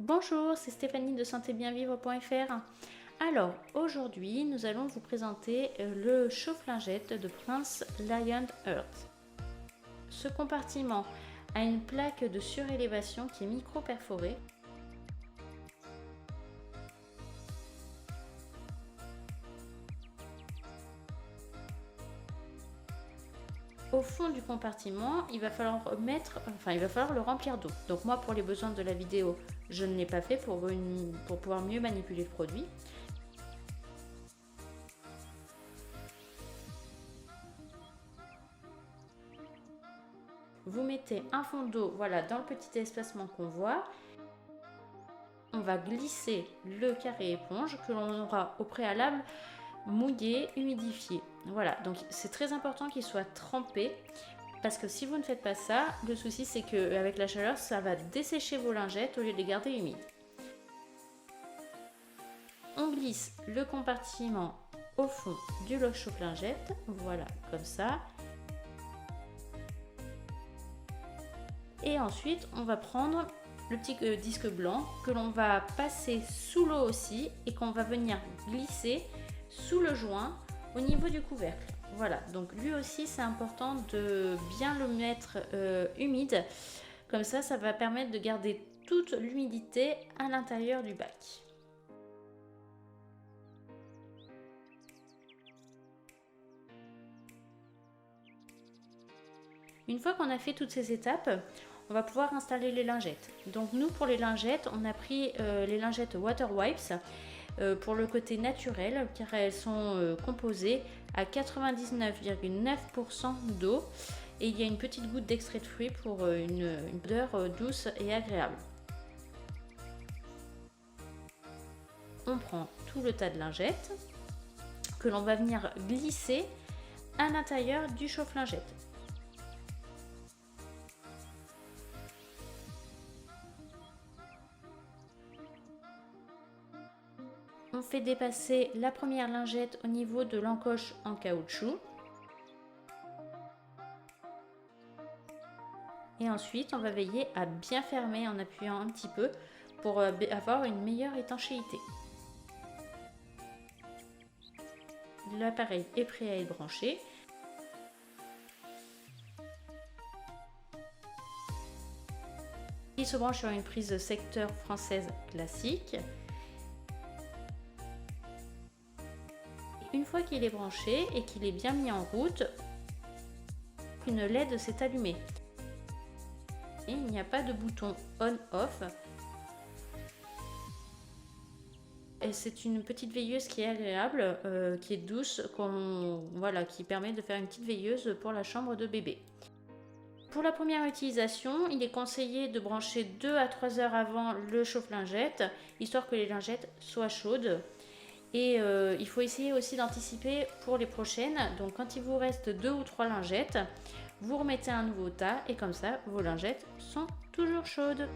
Bonjour, c'est Stéphanie de santébienvivre.fr. Alors, aujourd'hui, nous allons vous présenter le chauffe-lingette de Prince Lion Earth. Ce compartiment a une plaque de surélévation qui est micro-perforée. Au fond du compartiment, il va falloir le remplir d'eau. Donc moi, pour les besoins de la vidéo, je ne l'ai pas fait pour pouvoir mieux manipuler le produit. Vous mettez un fond d'eau, voilà, dans le petit espacement qu'on voit. On va glisser le carré éponge que l'on aura au préalable mouillé, humidifié. Voilà, donc c'est très important qu'il soit trempé parce que si vous ne faites pas ça, le souci c'est qu'avec la chaleur, ça va dessécher vos lingettes au lieu de les garder humides. On glisse le compartiment au fond du chauffe-lingette, voilà, comme ça. Et ensuite, on va prendre le petit disque blanc que l'on va passer sous l'eau aussi et qu'on va venir glisser sous le joint au niveau du couvercle. Voilà, donc lui aussi c'est important de bien le mettre humide, comme ça va permettre de garder toute l'humidité à l'intérieur du bac. Une fois qu'on a fait toutes ces étapes, on va pouvoir installer les lingettes. Donc nous, pour les lingettes, on a pris les lingettes Water Wipes pour le côté naturel, car elles sont composées à 99,9% d'eau et il y a une petite goutte d'extrait de fruits pour une odeur douce et agréable. On prend tout le tas de lingettes que l'on va venir glisser à l'intérieur du chauffe-lingette. On fait dépasser la première lingette au niveau de l'encoche en caoutchouc. Et ensuite, on va veiller à bien fermer en appuyant un petit peu pour avoir une meilleure étanchéité. L'appareil est prêt à être branché. Il se branche sur une prise secteur française classique. Une fois qu'il est branché et qu'il est bien mis en route, une LED s'est allumée. Et il n'y a pas de bouton on-off. C'est une petite veilleuse qui est agréable, qui est douce, qui permet de faire une petite veilleuse pour la chambre de bébé. Pour la première utilisation, il est conseillé de brancher 2 à 3 heures avant le chauffe-lingette, histoire que les lingettes soient chaudes. Et il faut essayer aussi d'anticiper pour les prochaines. Donc quand il vous reste 2 ou 3 lingettes, vous remettez un nouveau tas et comme ça, vos lingettes sont toujours chaudes.